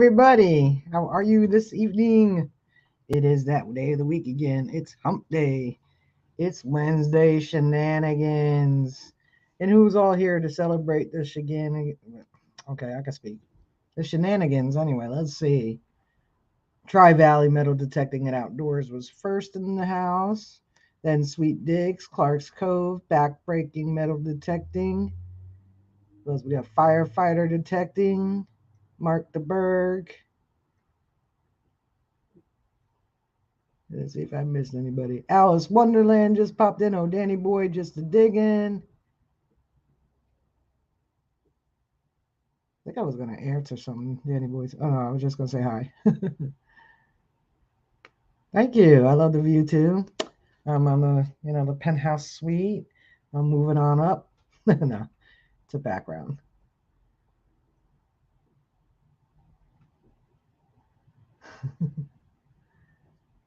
everybody. How are you this evening? It is that day of the week again. It's Hump Day. It's Wednesday Shenanigans. And who's all here to celebrate the shenanigans? Okay, I can speak. The shenanigans, anyway. Let's see. Tri Valley Metal Detecting and Outdoors was first in the house. Then Sweet Digs, Clark's Cove, Backbreaking Metal Detecting. We have Firefighter Detecting, Mark the Berg. Let's see if I missed anybody. Alice Wonderland just popped in. Oh, Danny Boy just to dig in. I think I was going to answer something, Danny Boy. Oh, no, I was just going to say hi. Thank you. I love the view too. I'm on the penthouse suite. I'm moving on up. No, it's a background.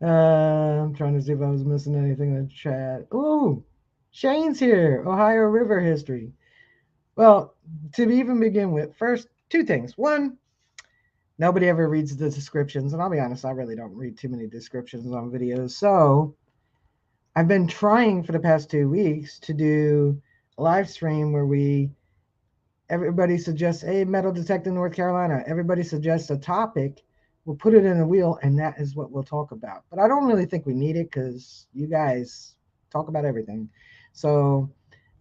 I'm trying to see if I was missing anything in the chat. Ooh, Shane's here. Ohio River history. Well, to even begin with, first, two things. One, nobody ever reads the descriptions, and I'll be honest, I really don't read too many descriptions on videos. So I've been trying for the past 2 weeks to do a live stream where everybody suggests a metal detector in North Carolina. Everybody suggests a topic. We'll put it in a wheel, and that is what we'll talk about. But I don't really think we need it because you guys talk about everything. So,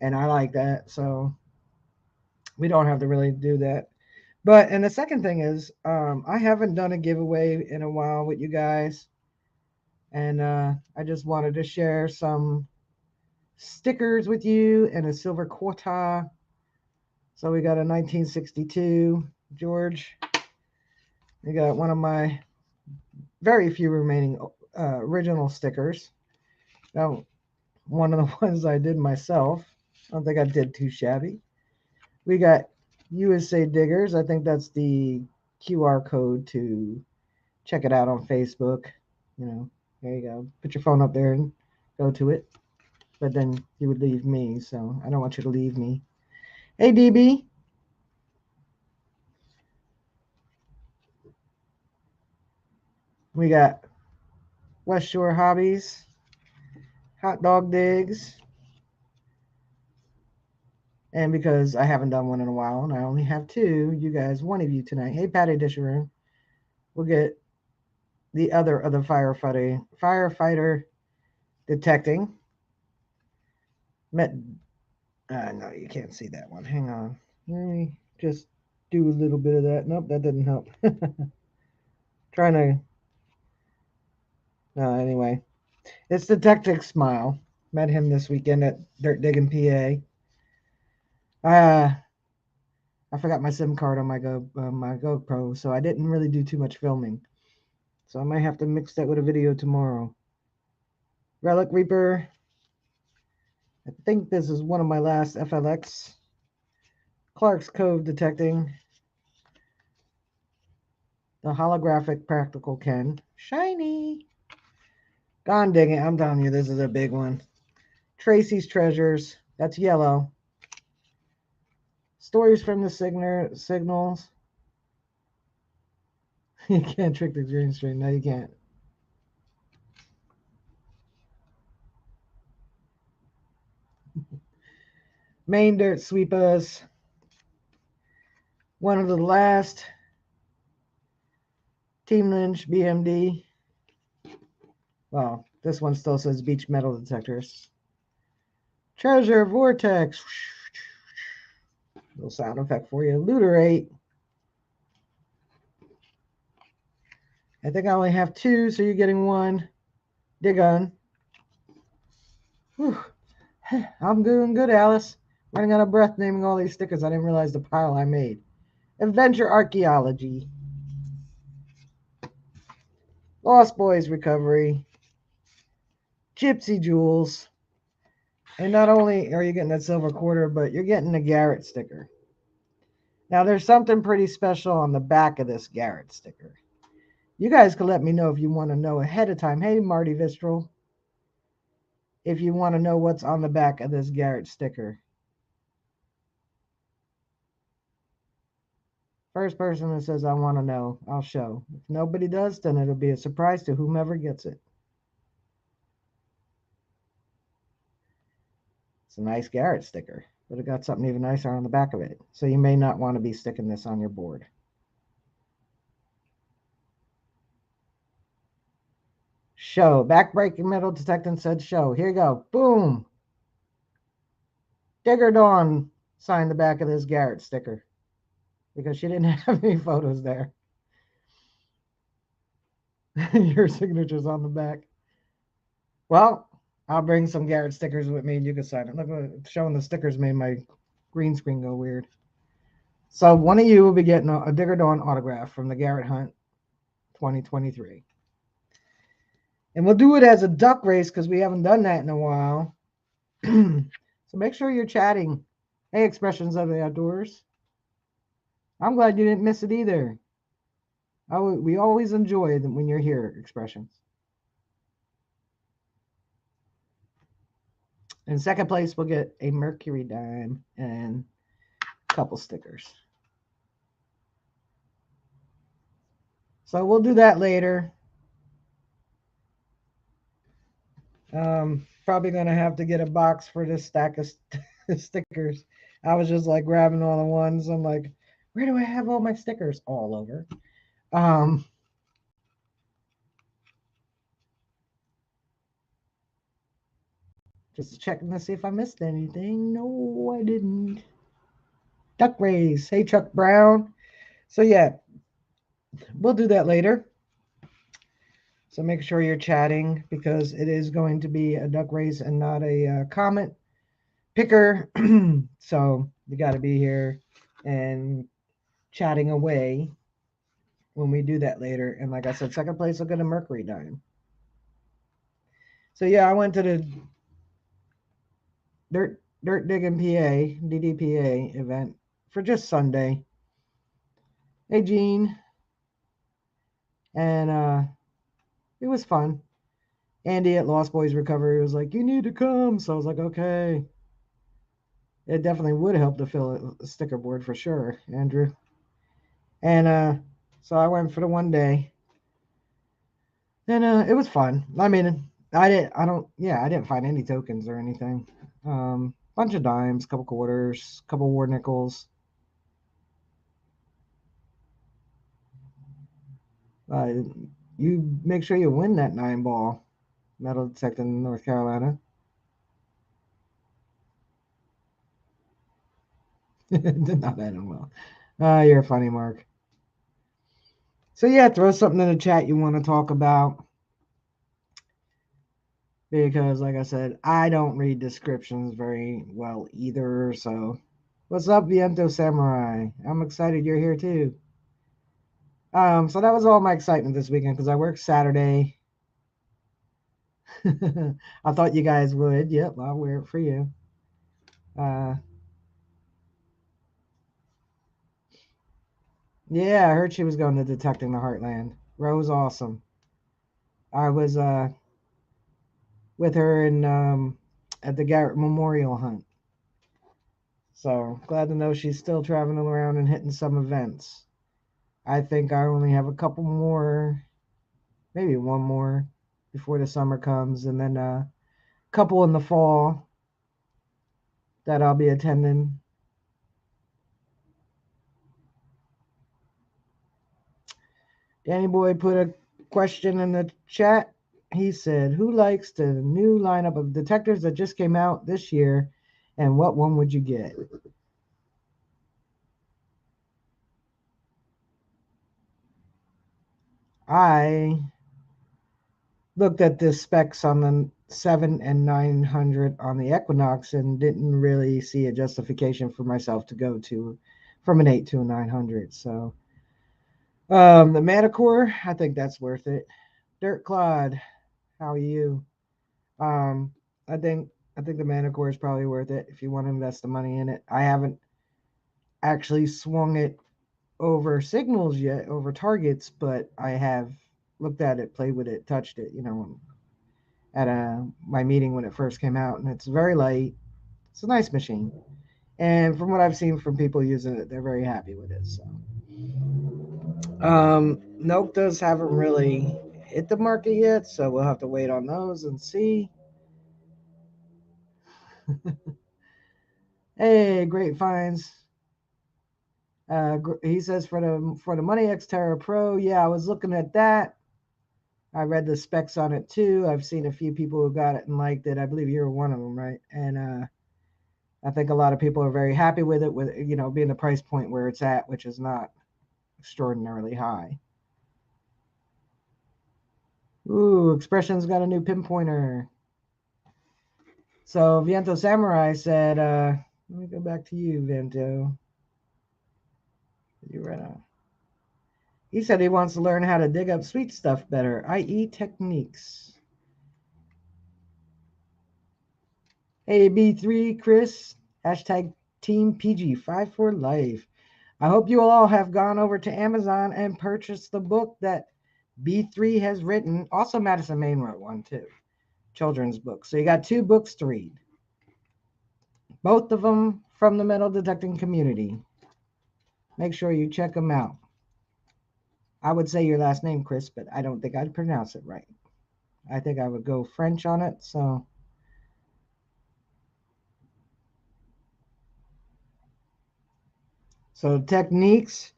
and I like that. So we don't have to really do that. And the second thing is, I haven't done a giveaway in a while with you guys. And I just wanted to share some stickers with you and a silver quarter. So we got a 1962 George. We got one of my very few remaining original stickers. Now, one of the ones I did myself. I don't think I did too shabby. We got USA Diggers. I think that's the QR code to check it out on Facebook. There you go. Put your phone up there and go to it. But then you would leave me, so I don't want you to leave me. Hey, DB. We got West Shore Hobbies, Hot Dog Digs, and because I haven't done one in a while, and I only have two, you guys, one of you tonight. Hey, Patty Disharoon. We'll get the other of the firefighter detecting. No, you can't see that one. Hang on. Let me just do a little bit of that. Nope, that didn't help. Trying to. No, anyway. It's Detective Smile. Met him this weekend at Dirt Digging, PA. I forgot my SIM card on my GoPro, so I didn't really do too much filming. So I might have to mix that with a video tomorrow. Relic Reaper. I think this is one of my last FLX. Clark's Cove detecting. The holographic practical Ken. Shiny. Gone digging. I'm telling you, this is a big one. Tracy's Treasures. That's yellow. Stories from the Signals. You can't trick the green screen. No, you can't. Main Dirt Sweepers. One of the last. Team Lynch BMD. Well, this one still says Beach Metal Detectors. Treasure Vortex. Little sound effect for you. Looterate. I think I only have two, so you're getting one. Dig on. Whew. I'm doing good, Alice. Running out of breath naming all these stickers. I didn't realize the pile I made. Adventure Archaeology. Lost Boys Recovery. Gypsy Jewels. And not only are you getting that silver quarter, but you're getting a Garrett sticker. Now, there's something pretty special on the back of this Garrett sticker. You guys can let me know if you want to know ahead of time. Hey, Marty Vistral. If you want to know what's on the back of this Garrett sticker. First person that says I want to know, I'll show. If nobody does, then it'll be a surprise to whomever gets it. It's a nice Garrett sticker, but it got something even nicer on the back of it. So you may not want to be sticking this on your board. Show. Backbreaking metal detectant said show. Here you go. Boom. Digger Dawn signed the back of this Garrett sticker because she didn't have any photos there. Your signature's on the back. Well, I'll bring some Garrett stickers with me and you can sign it. Look, showing the stickers made my green screen go weird. So one of you will be getting a Digger Dawn autograph from the Garrett Hunt 2023. And we'll do it as a duck race because we haven't done that in a while. So make sure you're chatting. Hey, Expressions of the Outdoors. I'm glad you didn't miss it either. We always enjoy them when you're here, Expressions. In second place, we'll get a Mercury dime and a couple stickers. So we'll do that later. Probably going to have to get a box for this stack of stickers. I was just like grabbing all the ones. I'm like, where do I have all my stickers? All over. Just checking to see if I missed anything. No, I didn't. Duck race. Hey, Chuck Brown. So yeah, we'll do that later. So make sure you're chatting because it is going to be a duck race and not a comment picker. So you got to be here and chatting away when we do that later. And like I said, second place will get a Mercury dime. So yeah, I went to the Dirt Digging PA DDPA event for just Sunday. Hey Gene, and it was fun. Andy at Lost Boys Recovery was like, "You need to come," so I was like, "Okay." It definitely would help to fill a sticker board for sure, Andrew. And so I went for the one day, and it was fun. I mean, I didn't find any tokens or anything. Bunch of dimes, couple quarters, couple war nickels. You make sure you win that 9-ball metal detector in North Carolina. Did not end well. You're funny, Mark. So yeah, throw something in the chat you want to talk about. Because like I said, I don't read descriptions very well either. So what's up, Viento Samurai? I'm excited you're here too. So that was all my excitement this weekend because I worked Saturday. I thought you guys would. Yep, I'll wear it for you. Yeah, I heard she was going to Detecting the Heartland. Rose awesome. I was with her in at the Garrett Memorial Hunt. So glad to know she's still traveling around and hitting some events. I think I only have a couple more, maybe one more before the summer comes, and then a couple in the fall that I'll be attending. Danny Boy put a question in the chat. He said, "Who likes the new lineup of detectors that just came out this year, and what one would you get?" I looked at the specs on the 7 and 900 on the Equinox and didn't really see a justification for myself to go to from an 8 to a 900. So the Manicore, I think that's worth it. Dirt Clod, how are you? Um, I think the Manicore is probably worth it if you want to invest the money in it. I haven't actually swung it over signals yet, over targets, but I have looked at it, played with it, touched it, at my meeting when it first came out, and it's very light. It's a nice machine, and from what I've seen from people using it, they're very happy with it. So Noctas haven't really hit the market yet, so we'll have to wait on those and see. Hey, great finds. He says for the Money X Terra Pro. Yeah, I was looking at that. I read the specs on it too. I've seen a few people who got it and liked it. I believe you're one of them, right? And I think a lot of people are very happy with it, with being the price point where it's at, which is not extraordinarily high. Ooh, Expression's got a new pinpointer. So Viento Samurai said, let me go back to you, Viento. You right on. He said he wants to learn how to dig up sweet stuff better, i.e. techniques. Hey, B3, Chris, hashtag Team PG5 for life. I hope you all have gone over to Amazon and purchased the book that B3 has written. Also, Madison Main wrote one too, children's book. So you got two books to read, both of them from the metal detecting community. Make sure you check them out. I would say your last name, Chris, but I don't think I'd pronounce it right. I think I would go French on it. So techniques,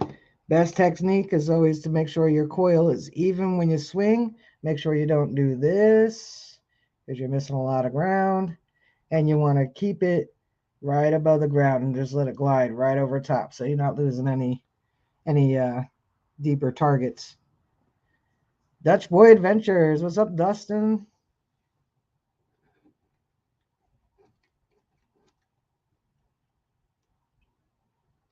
best technique is always to make sure your coil is even when you swing. Make sure you don't do this because you're missing a lot of ground. And you want to keep it right above the ground and just let it glide right over top so you're not losing any deeper targets. Dutch Boy Adventures. What's up, Dustin?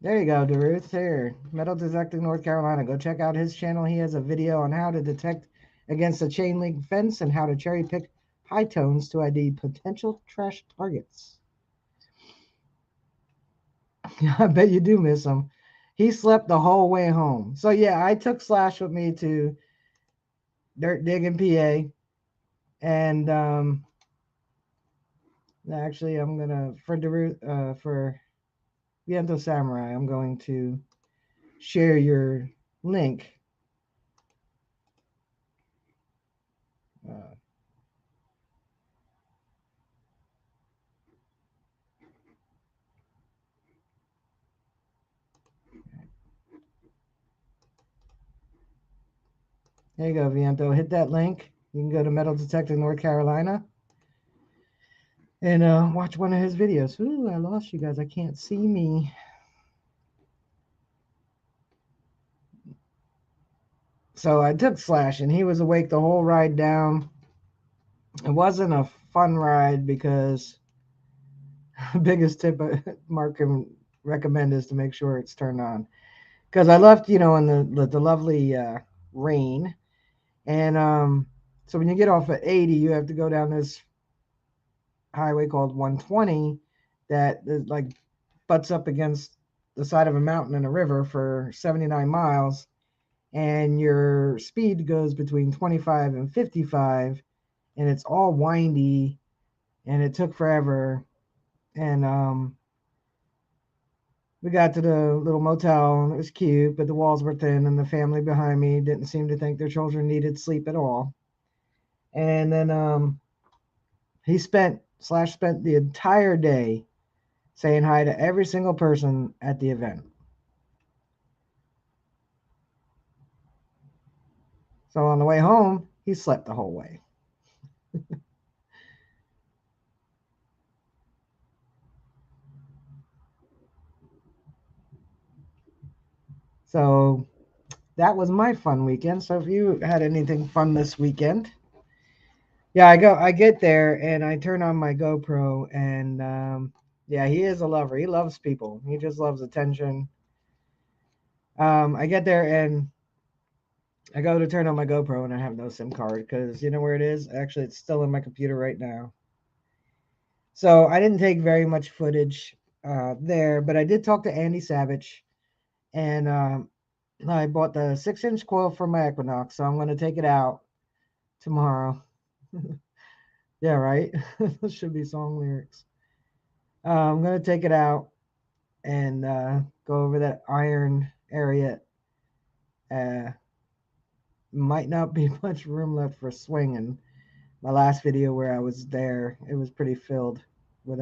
There you go, Duluth. Here, Metal Detecting North Carolina. Go check out his channel. He has a video on how to detect against a chain link fence and how to cherry pick high tones to ID potential trash targets. I bet you do miss him. He slept the whole way home. So yeah, I took Slash with me to Dirt Dig in PA, and actually, I'm gonna for Viento Samurai. I'm going to share your link. Uh, there you go, Viento. Hit that link. You can go to Metal Detector North Carolina and watch one of his videos. Ooh, I lost you guys. I can't see me. So I took Slash, and he was awake the whole ride down. It wasn't a fun ride because biggest tip Mark can recommend is to make sure it's turned on. Because I left, in the lovely rain, and so when you get off at 80, you have to go down this highway called 120 that is like butts up against the side of a mountain and a river for 79 miles, and your speed goes between 25 and 55, and it's all windy, and it took forever, and we got to the little motel, and it was cute, but the walls were thin, and the family behind me didn't seem to think their children needed sleep at all. And then Slash spent the entire day saying hi to every single person at the event. So on the way home, he slept the whole way. So that was my fun weekend. So if you had anything fun this weekend, yeah, I get there and I turn on my GoPro, and yeah, he is a lover. He loves people. He just loves attention. I get there and I go to turn on my GoPro and I have no SIM card because you know where it is? Actually, it's still in my computer right now. So I didn't take very much footage there, but I did talk to Andy Savage, and I bought the 6-inch coil for my Equinox, so I'm going to take it out tomorrow. Yeah, right. This should be song lyrics. I'm going to take it out and go over that iron area Might not be much room left for swinging. My last video where I was there, it was pretty filled with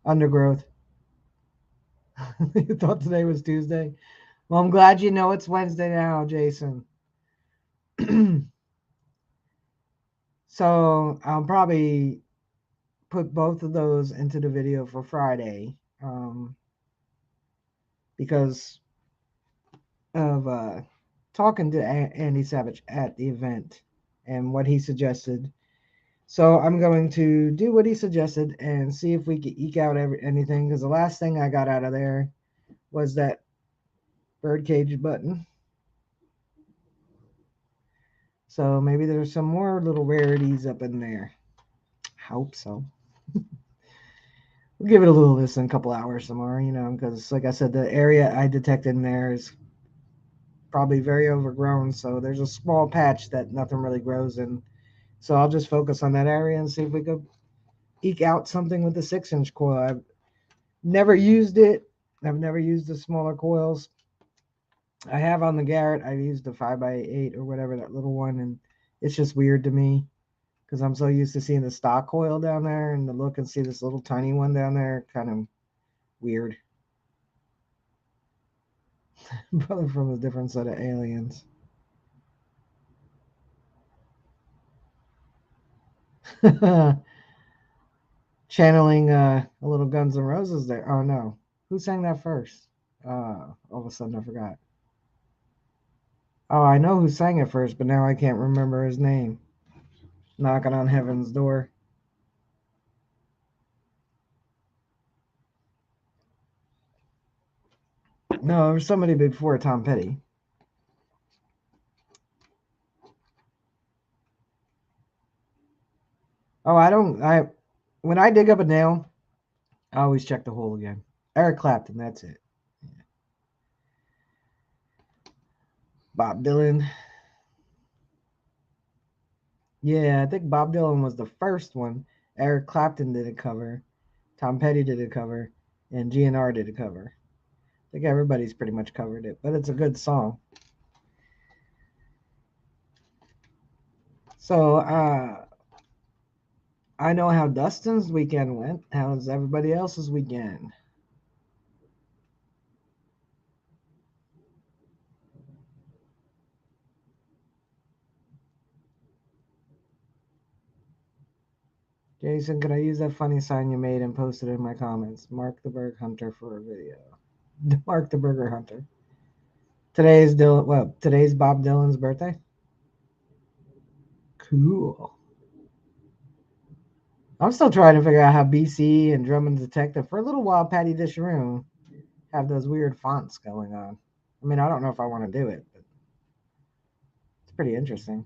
undergrowth. You thought today was Tuesday? Well, I'm glad you know it's Wednesday now, Jason. So I'll probably put both of those into the video for Friday, because of talking to Andy Savage at the event and what he suggested. So I'm going to do what he suggested and see if we can eke out anything, because the last thing I got out of there was that birdcage button. So maybe there's some more little rarities up in there. I hope so. We'll give it a little listen, a couple hours tomorrow, because like I said, the area I detected in there is probably very overgrown. So there's a small patch that nothing really grows in. So I'll just focus on that area and see if we could eke out something with the 6-inch coil. I've never used it. I've never used the smaller coils. I have on the Garrett. I used the 5x8 or whatever, that little one, and it's just weird to me because I'm so used to seeing the stock coil down there, and to look and see this little tiny one down there, kind of weird. Brother from a different set of aliens. Channeling a little Guns N' Roses there. Oh no, who sang that first? All of a sudden I forgot. Oh, I know who sang it first, but now I can't remember his name. Knocking on Heaven's Door. No, it was somebody before Tom Petty. Oh, when I dig up a nail, I always check the hole again. Eric Clapton, that's it. Bob Dylan. Yeah, I think Bob Dylan was the first one. Eric Clapton did a cover. Tom Petty did a cover. And GNR did a cover. I think everybody's pretty much covered it, but it's a good song. So, I know how Dustin's weekend went. How's everybody else's weekend? Jason, could I use that funny sign you made and post it in my comments? Mark the Burger Hunter for a video. Mark the Burger Hunter. Today's Bob Dylan's birthday? Cool. I'm still trying to figure out how BC and Drummond Detective, for a little while, Patty Disharoon, have those weird fonts going on. I mean, I don't know if I want to do it, but it's pretty interesting.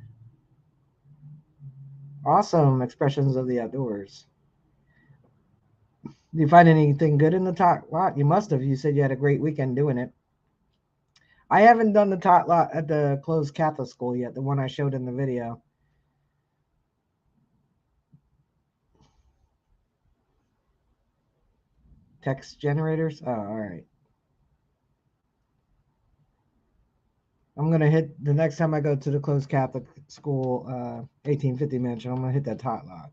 Awesome expressions of the outdoors. Did you find anything good in the tot lot? You must have. You said you had a great weekend doing it. I haven't done the tot lot at the closed Catholic school yet, the one I showed in the video. Text generators? Oh, all right. I'm going to hit, the next time I go to the closed Catholic school, 1850 mansion, I'm going to hit that tot lot.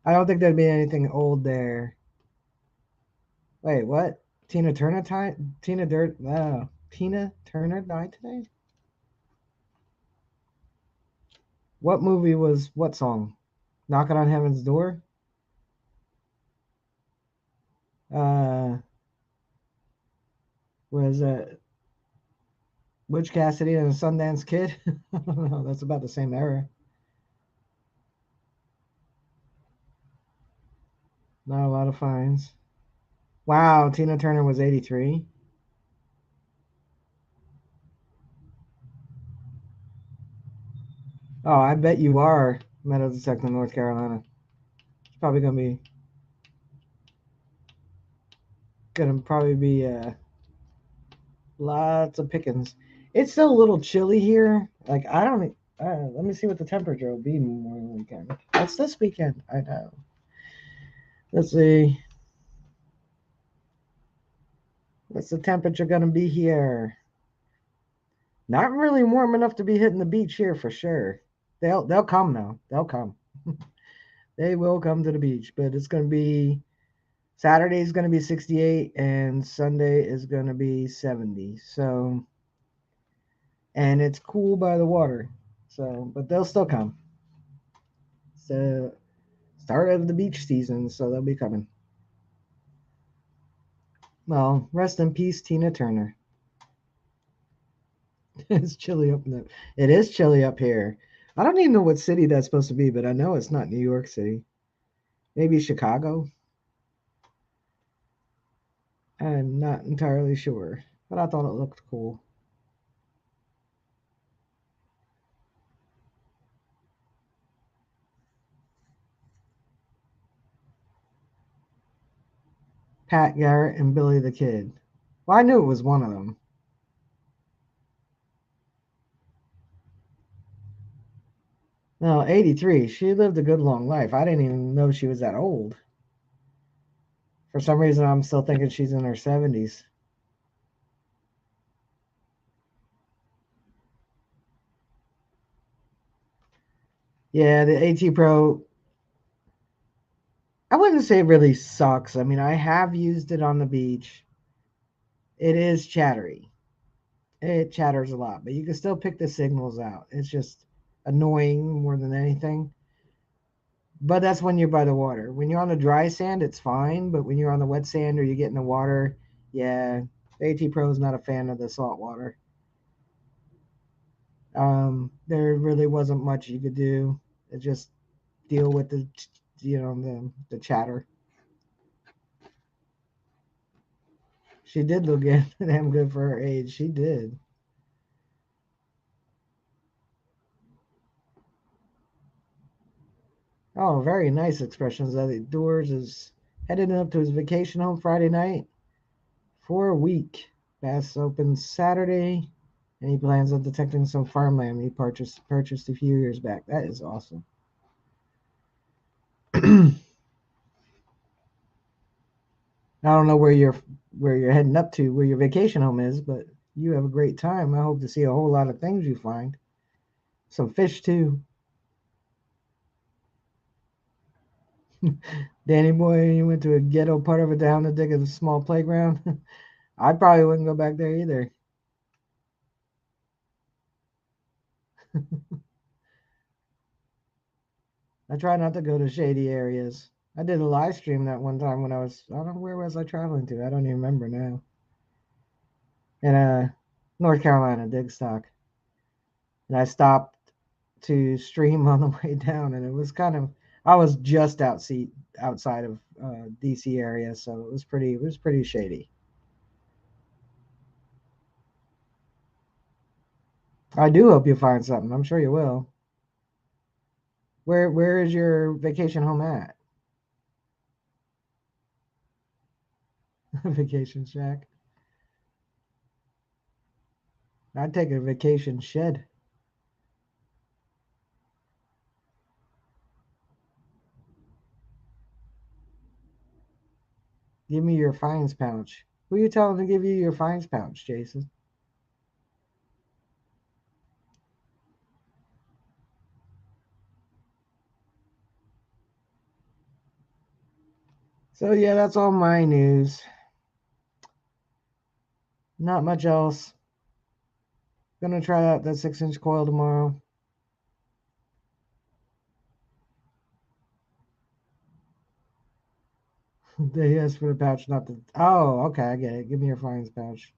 I don't think there'd be anything old there. Wait, what? Tina Turner Tina Turner died today? What movie was what song? Knocking on Heaven's Door? Was Butch Cassidy and the Sundance Kid? I don't know. That's about the same era. Not a lot of fines. Wow, Tina Turner was 83. Oh, I bet you are Metal Detective North Carolina. It's probably gonna be lots of pickings. It's still a little chilly here. Like I don't. Let me see what the temperature will be Memorial Weekend. What's this weekend? I know. Let's see. What's the temperature gonna be here? Not really warm enough to be hitting the beach here for sure. They'll come though. They'll come. They will come to the beach, but it's going to be Saturday is going to be 68 and Sunday is going to be 70. So, and it's cool by the water. So, but they'll still come. So, start of the beach season, so they'll be coming. Well, rest in peace, Tina Turner. It's chilly up there. It is chilly up here. I don't even know what city that's supposed to be, but I know it's not New York City. Maybe Chicago. I'm not entirely sure, but I thought it looked cool. Pat Garrett and Billy the Kid. Well, I knew it was one of them. No, 83. She lived a good long life. I didn't even know she was that old. For some reason, I'm still thinking she's in her 70s. Yeah, the AT Pro, I wouldn't say it really sucks. I mean, I have used it on the beach. It is chattery. It chatters a lot, but you can still pick the signals out. It's just annoying more than anything. But that's when you're by the water. When you're on the dry sand, it's fine. But when you're on the wet sand or you get in the water, yeah, the AT Pro is not a fan of the salt water. There really wasn't much you could do. It just deal with the chatter. She did look good, damn good for her age. She did. Oh, very nice expressions. Doors is headed up to his vacation home Friday night for a week. Bass opens Saturday, and he plans on detecting some farmland he purchased a few years back. That is awesome. I don't know where you're heading up to, where your vacation home is, but you have a great time. I hope to see a whole lot of things you find. Some fish too. Danny boy, you went to a ghetto part of a town to dig a small playground. I probably wouldn't go back there either. I try not to go to shady areas. I did a live stream that one time when I don't know, where was I traveling to? I don't even remember now. In North Carolina, Digstock. And I stopped to stream on the way down, and it was I was just outside of DC area, so it was pretty shady. I do hope you find something. I'm sure you will. Where is your vacation home at? Vacation shack. I'd take a vacation shed. Give me your fines pouch. Who are you telling to give you your fines pouch, Jason? So yeah, that's all my news. Not much else. Gonna try out that 6-inch coil tomorrow. They asked for the pouch, not the. Oh, okay, I get it. Give me your fines pouch.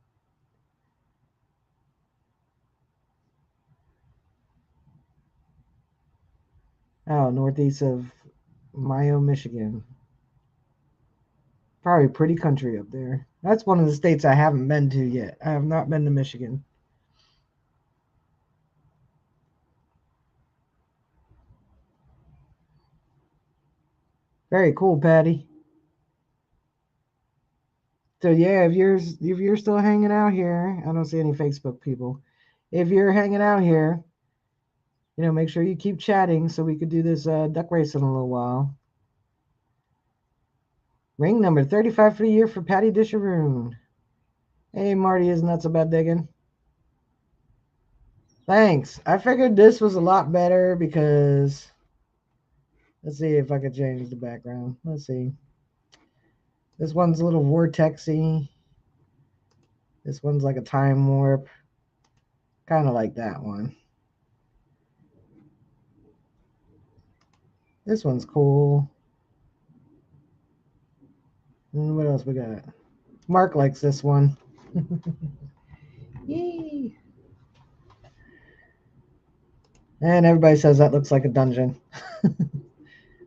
Oh, northeast of Mayo, Michigan. Probably pretty country up there. That's one of the states I haven't been to yet. I have not been to Michigan. Very cool, Patty. So yeah, if you're still hanging out here, I don't see any Facebook people. If you're hanging out here, make sure you keep chatting so we could do this duck race in a little while. Ring number 35 for the year for Patty Disharoon. Hey, Marty is nuts about digging. Thanks. I figured this was a lot better because let's see if I could change the background. Let's see. This one's a little vortexy. This one's like a time warp. Kind of like that one. This one's cool. And what else we got? Mark likes this one. Yay! And everybody says that looks like a dungeon.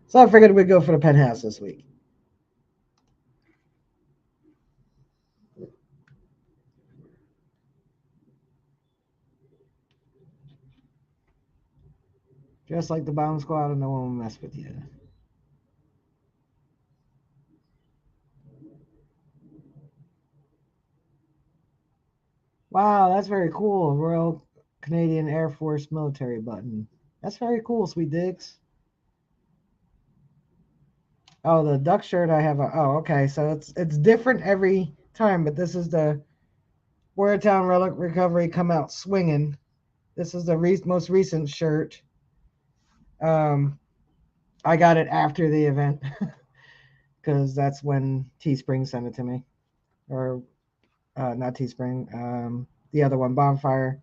So I figured we'd go for the penthouse this week. Just like the bomb squad, and no one will mess with you. Wow, that's very cool. Royal Canadian Air Force military button. That's very cool, Sweet Dicks. Oh, the duck shirt I have. Oh, okay. So it's different every time, but this is the Boyertown Relic Recovery Come Out Swinging. This is the most recent shirt. I got it after the event because that's when Teespring sent it to me, or not Teespring. The other one, Bonfire.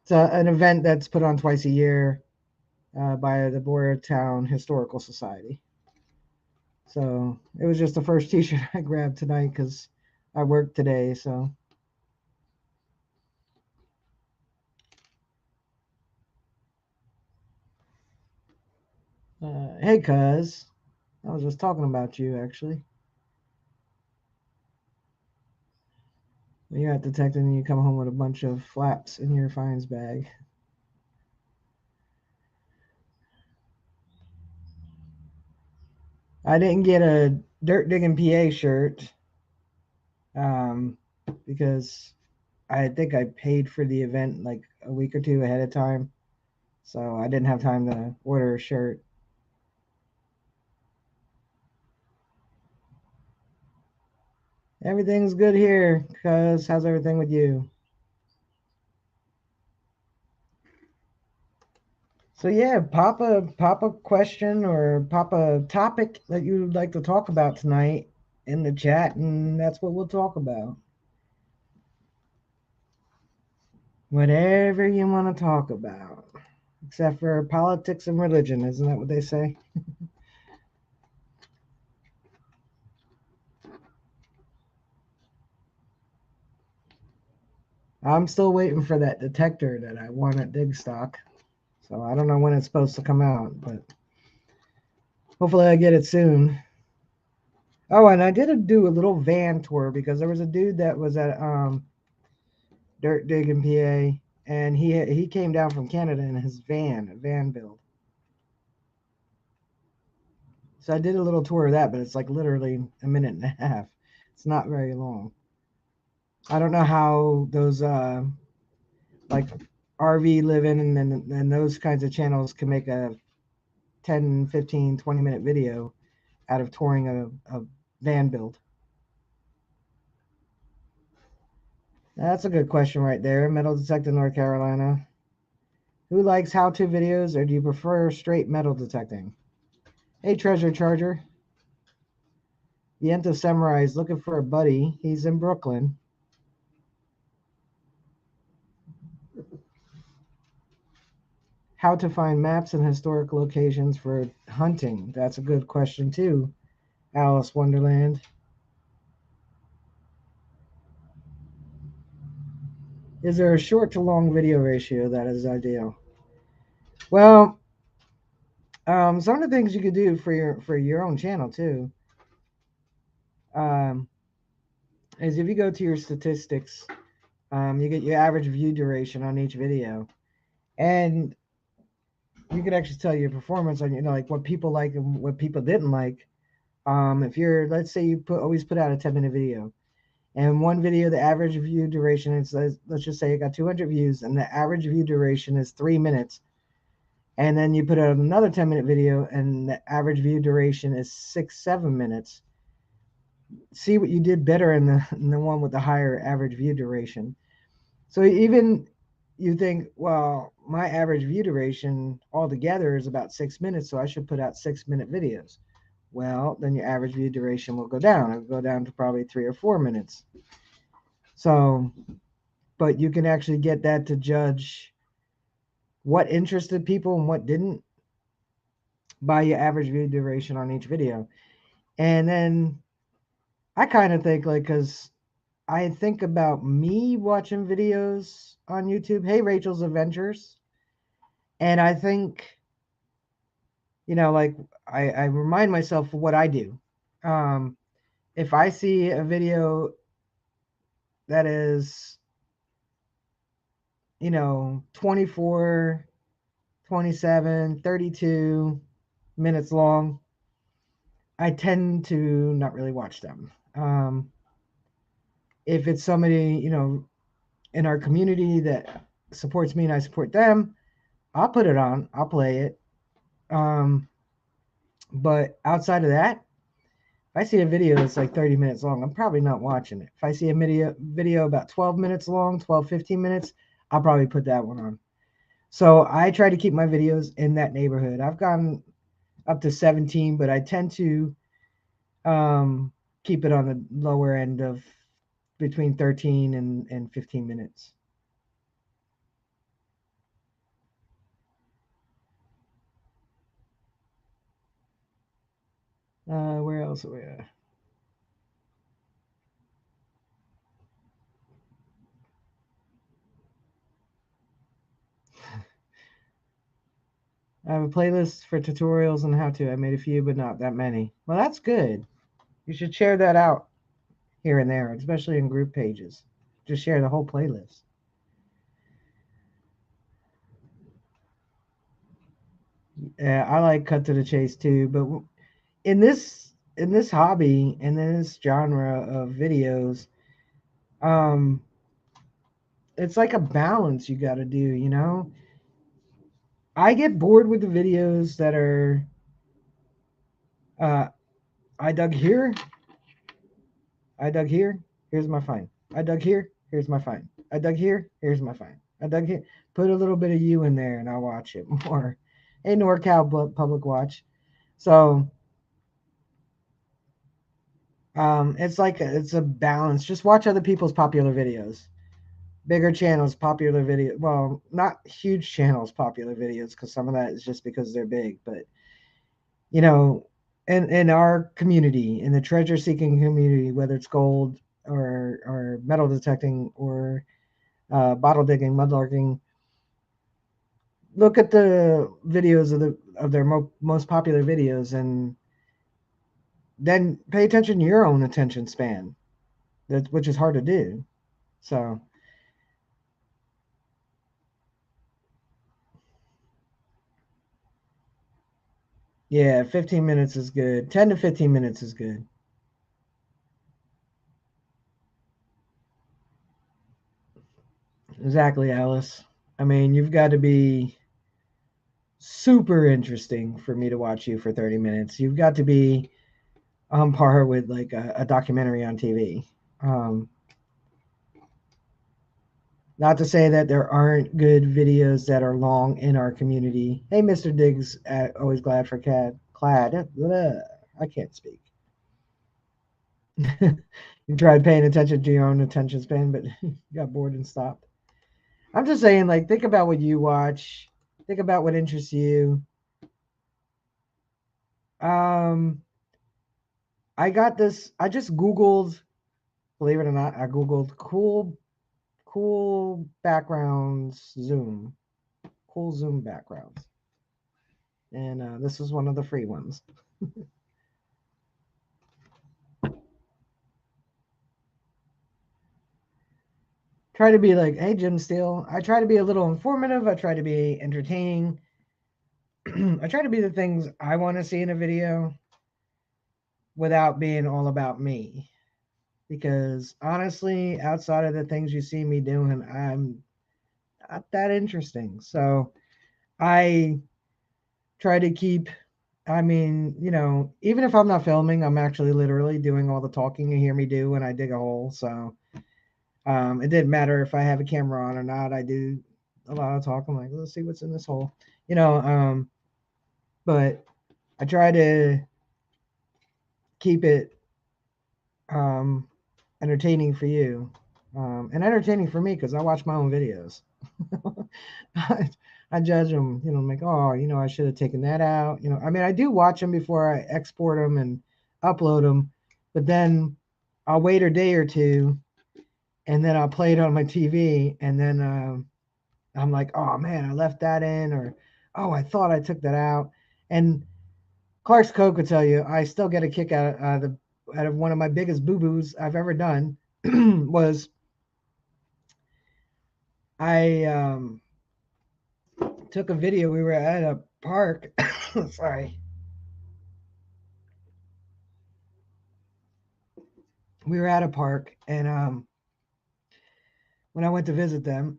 It's an event that's put on twice a year by the Boyertown Historical Society. So it was just the first T-shirt I grabbed tonight because I worked today. So hey, cuz I was just talking about you actually. When you're at detecting and you come home with a bunch of flaps in your finds bag. I didn't get a Dirt Digging PA shirt um, because I think I paid for the event like a week or two ahead of time. So I didn't have time to order a shirt. Everything's good here, cuz. How's everything with you? So yeah, pop a question or pop a topic that you'd like to talk about tonight in the chat, and that's what we'll talk about. Whatever you want to talk about, except for politics and religion, isn't that what they say? I'm still waiting for that detector that I want at Digstock. So I don't know when it's supposed to come out, but hopefully I get it soon. Oh, and I did do a little van tour because there was a dude that was at Dirt Digging PA, and he came down from Canada in his van, a van build. So I did a little tour of that, but it's like literally a minute and a half. It's not very long. I don't know how those like RV living and those kinds of channels can make a 10, 15, 20-minute video out of touring a van build. That's a good question right there. Metal detecting North Carolina. Who likes how-to videos, or do you prefer straight metal detecting? Hey, Treasure Charger. The Ent of Samurai is looking for a buddy. He's in Brooklyn. How to find maps and historic locations for hunting. That's a good question too, Alice Wonderland. Is there a short to long video ratio that is ideal? Well, some of the things you could do for your own channel too um, is if you go to your statistics, you get your average view duration on each video, and you can actually tell your performance on like what people like and what people didn't like. If you're, let's say you always put out a 10-minute video, and one video the average view duration is, let's just say it got 200 views and the average view duration is 3 minutes, and then you put out another 10-minute video and the average view duration is 6-7 minutes. See what you did better in the one with the higher average view duration. So even you think, well, my average view duration altogether is about 6 minutes, so I should put out 6 minute videos. Well, then your average view duration will go down. It'll go down to probably 3 or 4 minutes. So, but you can actually get that to judge what interested people and what didn't by your average view duration on each video. And then I kind of think, like, because I think about me watching videos on YouTube. Hey, Rachel's Adventures. And I think, like, I remind myself of what I do. Um, if I see a video that is, 24, 27, 32 minutes long, I tend to not really watch them. If it's somebody, in our community that supports me and I support them, I'll put it on, I'll play it. But outside of that, if I see a video that's like 30 minutes long, I'm probably not watching it. If I see a video about 12 minutes long, 12, 15 minutes, I'll probably put that one on. So I try to keep my videos in that neighborhood. I've gone up to 17, but I tend to keep it on the lower end of between 13 and 15 minutes. Where else are we at? I have a playlist for tutorials and how to. I made a few, but not that many. Well, that's good. You should share that out here and there, especially in group pages. Just share the whole playlist. Yeah, I like cut to the chase too, but in this hobby, in this genre of videos, um, it's like a balance you got to do. I get bored with the videos that are, uh, I dug here, I dug here, here's my find. I dug here, here's my find. I dug here, here's my find. I dug here. Put a little bit of you in there, and I'll watch it more. A NorCal Public Watch. So it's a balance. Just watch other people's popular videos. Bigger channels, popular video. Well, not huge channels, popular videos, because some of that is just because they're big. But you know, in our community, in the treasure seeking community, whether it's gold or metal detecting or bottle digging, mudlarking, look at the videos of their most popular videos, and then pay attention to your own attention span. Which is hard to do. So yeah, 15 minutes is good. 10 to 15 minutes is good. Exactly, Alice. I mean, you've got to be super interesting for me to watch you for 30 minutes. You've got to be on par with like a documentary on TV. Um, Not to say that there aren't good videos that are long in our community. Hey, Mr. Diggs, always glad for Clad. Blah, I can't speak. You tried paying attention to your own attention span, but you got bored and stopped. I'm just saying, like, think about what you watch. Think about what interests you. Um, I got this. I just Googled. Believe it or not, I Googled cool backgrounds Zoom, cool Zoom backgrounds, and this was one of the free ones. Try to be like, hey, Jim Steele. I try to be a little informative. I try to be entertaining. I try to be the things I want to see in a video without being all about me. Because honestly, outside of the things you see me doing, I'm not that interesting. So I try to keep, I mean, even if I'm not filming, I'm actually literally doing all the talking you hear me do when I dig a hole. So it didn't matter if I have a camera on or not. I do a lot of talk. I'm like, let's see what's in this hole, you know. But I try to keep it um, entertaining for you, and entertaining for me because I watch my own videos. I, I judge them, you know, I'm like, oh, you know, I should have taken that out. You know, I mean, I do watch them before I export them and upload them, but then I'll wait a day or two, and then I'll play it on my TV, and then I'm like, oh man, I left that in, or oh, I thought I took that out. And Clark's Code could tell you, I still get a kick out of one of my biggest boo boos I've ever done was I took a video. We were at a park. Sorry, we were at a park, and when I went to visit them,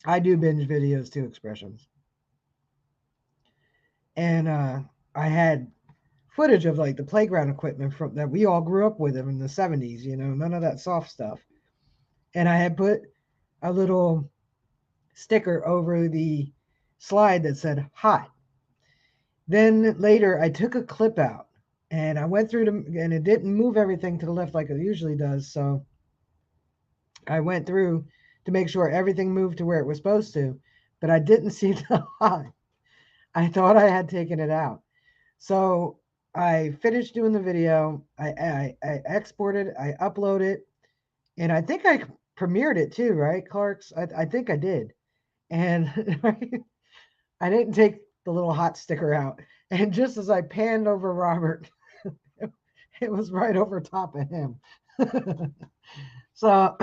I do binge videos too, expressions, and I had footage of like the playground equipment from that we all grew up with in the '70s. You know, none of that soft stuff. And I had put a little sticker over the slide that said "hot." Then later, I took a clip out and I went through them, and it didn't move everything to the left like it usually does. So I went through to make sure everything moved to where it was supposed to, but I didn't see the hot. I thought I had taken it out. So I finished doing the video. I exported, I uploaded, and I think I premiered it too, right, Clark's? I think I did. And I didn't take the little hot sticker out. And just as I panned over Robert, it was right over top of him. So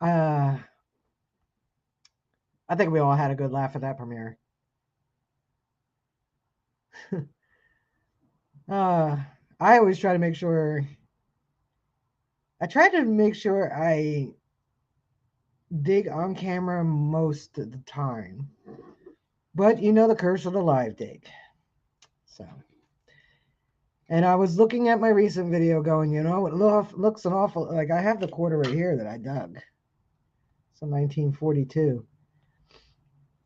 I think we all had a good laugh at that premiere. uh, I always try to make sure, I try to make sure I dig on camera most of the time. But you know the curse of the live dig. So, and I was looking at my recent video going, you know, it looks an awful, like I have the quarter right here that I dug. It's a 1942.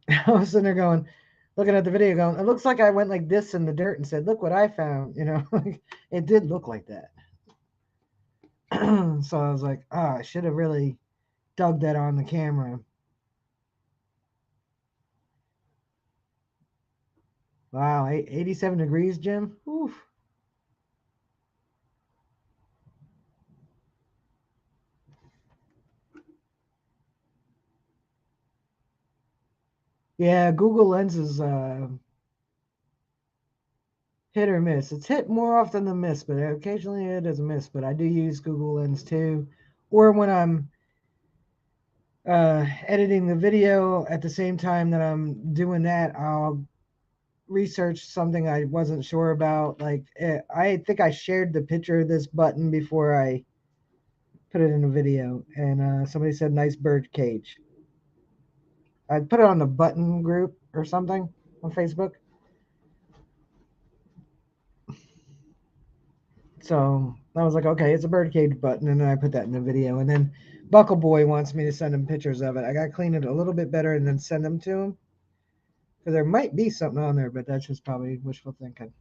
I was sitting there going, looking at the video going, it looks like I went like this in the dirt and said, look what I found. You know, it did look like that. So I was like, oh, I should have really dug that on the camera. Wow, 87 degrees, Jim. Oof. Yeah, Google Lenses hit or miss. It's hit more often than miss, but occasionally it is a miss. But I do use Google Lens too, or when I'm editing the video at the same time that I'm doing that, I'll research something I wasn't sure about. Like I think I shared the picture of this button before I put it in a video, and somebody said nice bird cage. I put it on the button group or something on Facebook. So I was like, okay, it's a birdcage button, and then I put that in the video. And then Buckle Boy wants me to send him pictures of it. I gotta clean it a little bit better and then send them to him because there might be something on there, but that's just probably wishful thinking.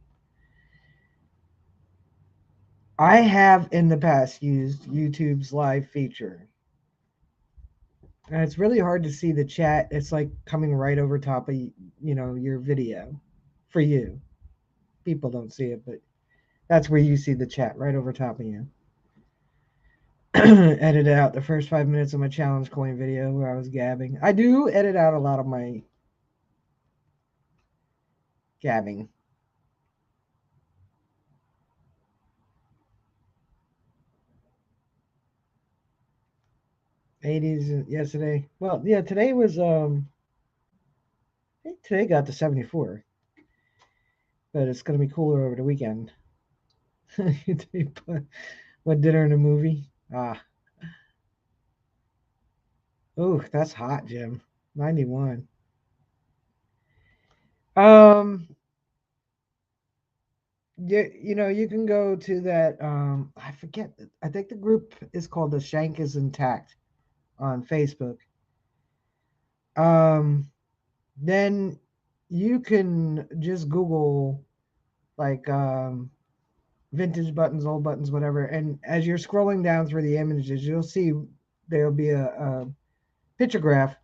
I have in the past used YouTube's live feature, and it's really hard to see the chat. It's like coming right over top of your video for you. People don't see it, but that's where you see the chat right over top of you. Edit out the first 5 minutes of my challenge coin video where I was gabbing. I do edit out a lot of my gabbing. '80s yesterday. Well, yeah, today was I think today got to 74, but it's gonna be cooler over the weekend. What dinner and a movie? Ah, oh, that's hot, Jim. 91. Um, you can go to that. I forget. I think the group is called The Shank is Intact on Facebook. Then you can just Google like vintage buttons, old buttons, whatever. And as you're scrolling down through the images, you'll see there'll be a picture graph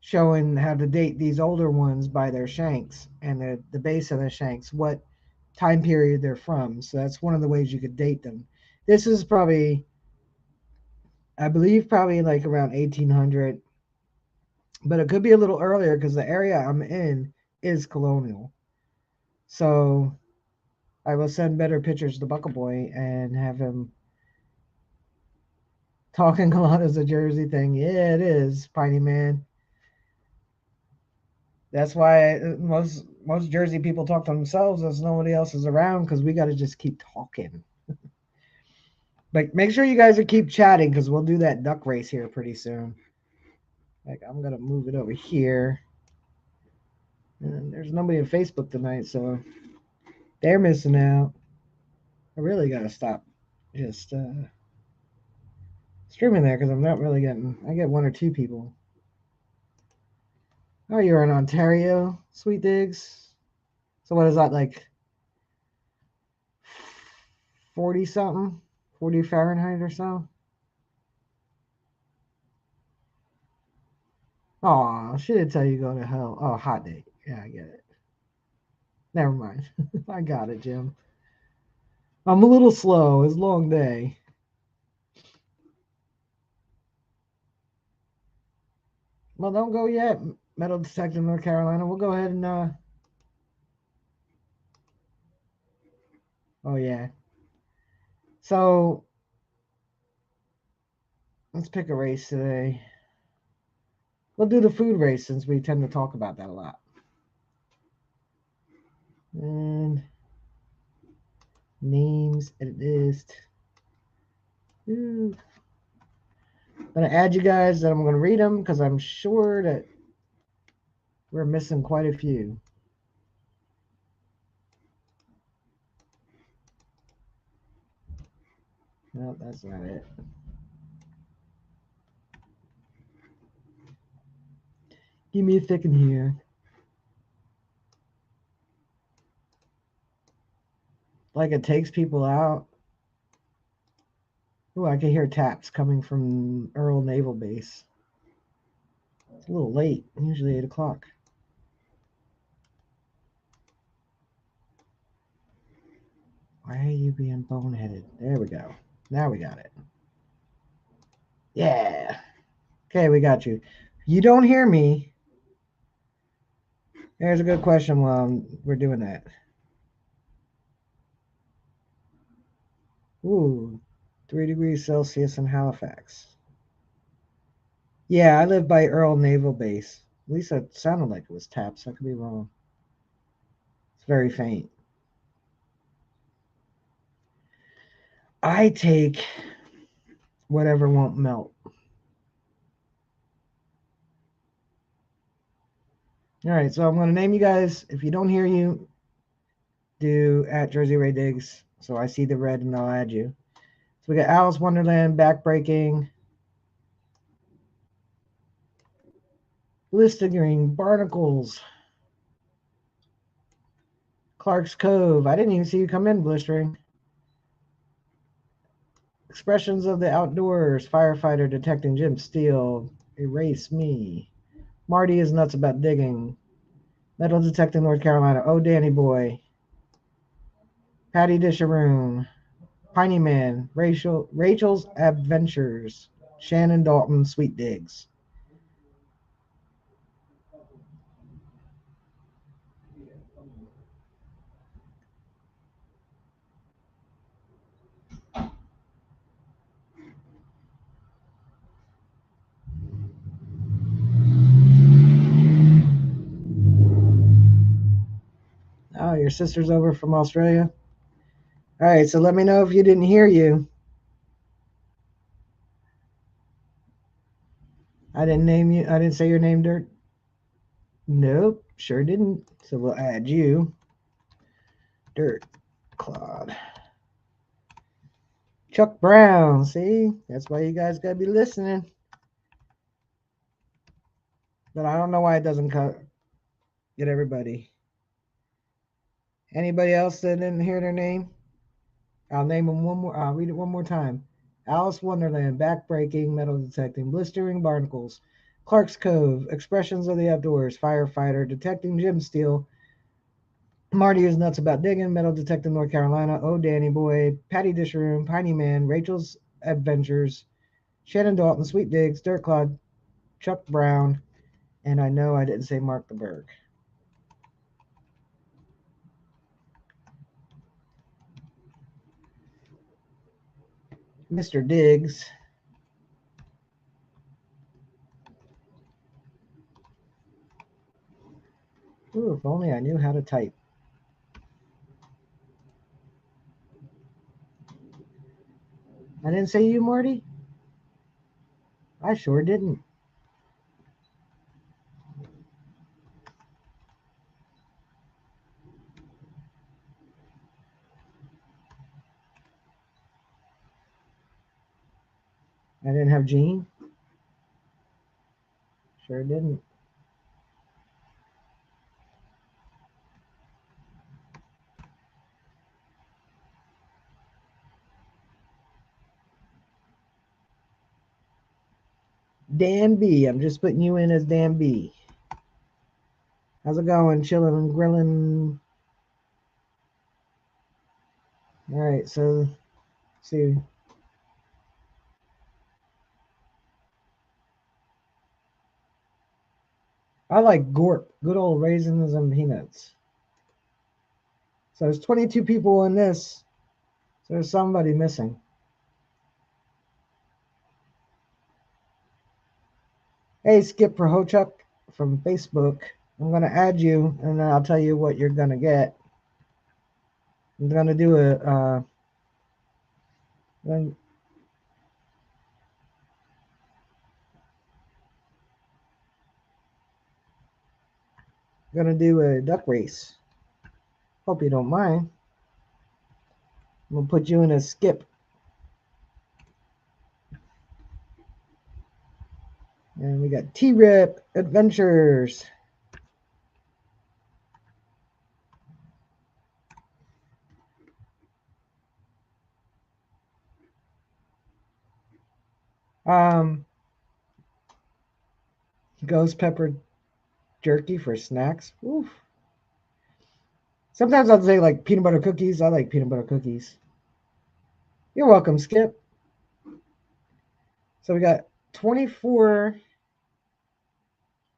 showing how to date these older ones by their shanks and the base of the shanks, what time period they're from. So that's one of the ways you could date them. This is probably, I believe, probably like around 1800, but it could be a little earlier because the area I'm in is colonial. So I will send better pictures to Buckle Boy and have him talking a lot as a Jersey thing. Yeah, it is, Piney Man. That's why most Jersey people talk to themselves as nobody else is around because we got to just keep talking. But make sure you guys are keep chatting because we'll do that duck race here pretty soon. Like I'm gonna move it over here, and there's nobody on Facebook tonight, so they're missing out. I really gotta stop just streaming there because I'm not really getting. I get one or two people. Oh, you're in Ontario, Sweet Digs. So what is that like? 40 something, 40 Fahrenheit or so. Oh, she didn't tell you to go to hell. Oh, hot date. Yeah, I get it. Never mind. I got it, Jim. I'm a little slow. It's a long day. Well, don't go yet. Metal Detective, North Carolina. We'll go ahead and oh yeah. So let's pick a race today. We'll do the food race since we tend to talk about that a lot. And names, edit list. Ooh. I'm gonna add you guys, and I'm gonna read them because I'm sure that we're missing quite a few. No, that's not it. Give me a second here. Like it takes people out. Oh, I can hear taps coming from Earl Naval Base. It's a little late. Usually 8 o'clock. Why are you being boneheaded? There we go. Now we got it. Yeah. Okay, we got you. You don't hear me. There's a good question while we're doing that. Ooh, 3 degrees Celsius in Halifax. Yeah, I live by Earl Naval Base. At least it sounded like it was taps. I could be wrong. It's very faint. I take whatever won't melt. All right, so I'm going to name you guys. If you don't hear you, do at Jersey Ray Diggs. So I see the red and I'll add you. So we got Alice Wonderland, Backbreaking, Listerine, Barnacles, Clark's Cove. I didn't even see you come in, Blistering. Expressions of the Outdoors, Firefighter Detecting Jim Steele, Erase Me. Marty is Nuts About Digging, Metal Detecting North Carolina, Oh Danny Boy, Patty Disharoon, Piney Man, Rachel's Adventures, Shannon Dalton, Sweet Digs. Oh, your sister's over from Australia? All right, so let me know if you didn't hear you. I didn't name you. I didn't say your name, Dirt. Nope, sure didn't. So we'll add you. Dirt Claude. Chuck Brown. See? That's why you guys got to be listening. But I don't know why it doesn't get everybody. Anybody else that didn't hear their name? I'll name them one more. I'll read it one more time. Alice Wonderland, backbreaking, metal detecting, blistering barnacles, Clark's Cove, expressions of the outdoors, firefighter, detecting Jim Steele, Marty is nuts about digging, metal detecting North Carolina, Oh Danny Boy, Patty Dish Room, Piney Man, Rachel's Adventures, Shannon Dalton, Sweet Digs, Dirt Clod, Chuck Brown, and I know I didn't say Mark the Berg. Mr. Diggs. Ooh, if only I knew how to type. I didn't say you, Marty? I sure didn't. I didn't have Gene? Sure didn't. Dan B. I'm just putting you in as Dan B. How's it going? Chilling and grilling. All right, so let's see. I like Gorp, good old raisins and peanuts. So there's 22 people in this. So there's somebody missing. Hey, Skip Prohochuk from Facebook. I'm going to add you, and then I'll tell you what you're going to get. I'm going to do I'm going to do a duck race. Hope you don't mind. I'm going to put you in a Skip. And we got T-Rip Adventures. Ghost pepper jerky for snacks. Oof. Sometimes I'll say like peanut butter cookies. I like peanut butter cookies. You're welcome, Skip. So we got 24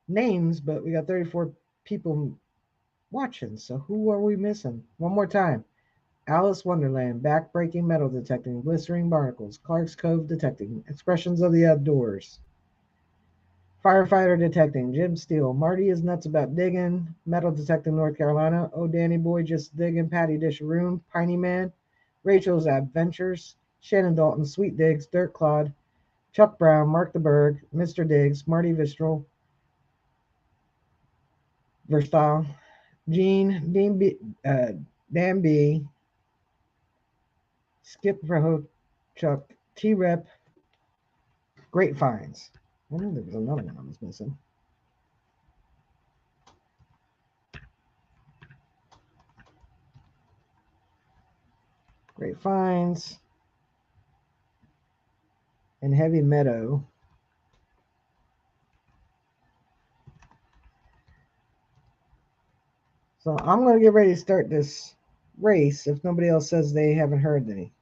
names, but we got 34 people watching. So who are we missing? One more time. Alice Wonderland, backbreaking metal detecting, blistering barnacles, Clark's Cove detecting, expressions of the outdoors. Firefighter detecting, Jim Steele, Marty is nuts about digging, metal detecting North Carolina, Oh Danny Boy just digging, Patty Dish Room, Piney Man, Rachel's Adventures, Shannon Dalton, Sweet Digs, Dirt Clod, Chuck Brown, Mark the Berg, Mr. Diggs, Marty Vistral, Verstal, Gene, Dan B, Skip Proho, Chuck, T-Rep, Great Finds. I knew there was another one I was missing. Great Finds and Heavy Meadow. So I'm going to get ready to start this race if nobody else says they haven't heard any.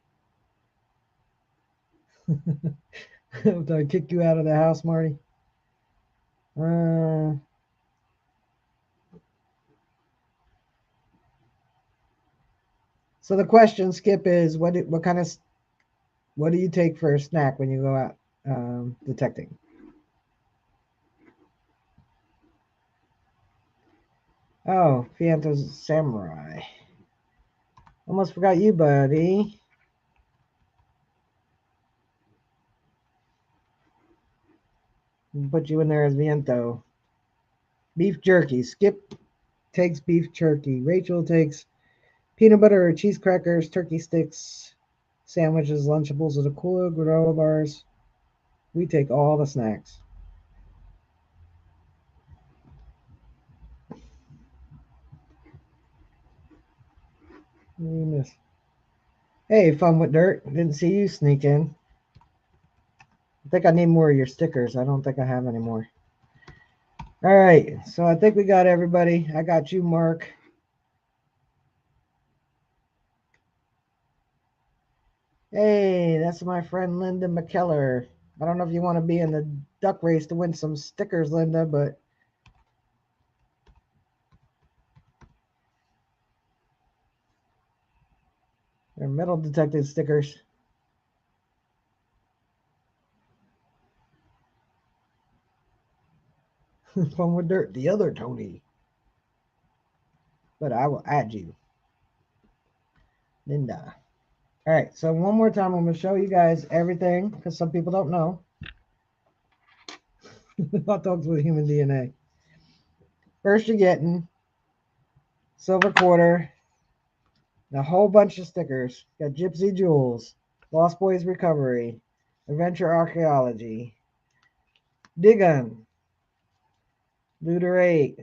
Did I kick you out of the house, Marty? So the question, Skip, is what do you take for a snack when you go out detecting? Oh, Fianto's Samurai. Almost forgot you, buddy. Put you in there as Viento. Beef jerky. Skip takes beef jerky. Rachel takes peanut butter or cheese crackers, turkey sticks, sandwiches, Lunchables, a cola, granola bars. We take all the snacks. What do you miss? Hey, Fun with Dirt. Didn't see you sneak in. I think I need more of your stickers. I don't think I have any more. All right, so I think we got everybody. I got you, Mark. Hey, that's my friend Linda McKellar. I don't know if you want to be in the duck race to win some stickers, Linda, but they're metal detected stickers. Fun with Dirt, the other Tony. But I will add you, Linda. All right, so one more time, I'm going to show you guys everything because some people don't know. Hot dogs with human DNA. First, you're getting silver quarter, a whole bunch of stickers. Got Gypsy Jewels, Lost Boys Recovery, Adventure Archaeology, Digun, Looter 8,